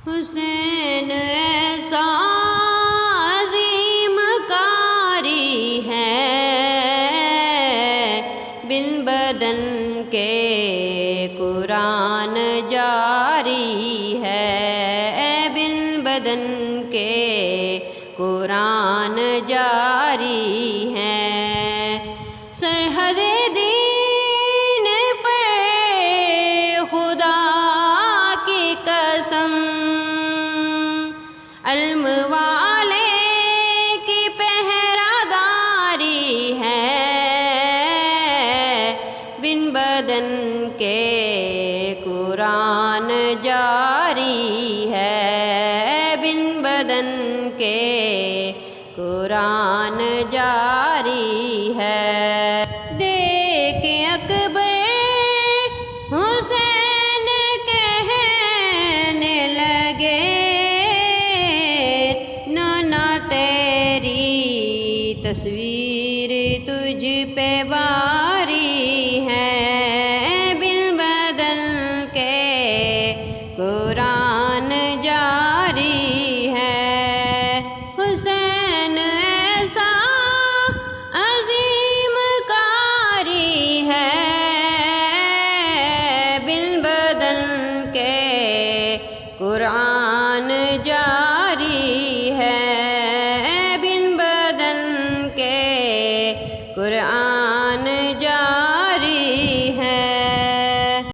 حسین ایسا عظیم کاری ہے، بن بدن کے قرآن جاری ہے، بن بدن کے قرآن جاری ہے۔ سرحد دین پر خدا کی قسم، علم والے کی پہرہ داری ہے، بن بدن کے قرآن جاری ہے، بن بدن کے قرآن جاری ہے۔ دیکھ اکبر حسین کہنے لگے، نانا تیری تصویر تجھ پہ باری ہے، بن بدن کے قرآن جاری ہے۔ حسین ایسا عظیم کاری ہے، بن بدن کے قرآن جاری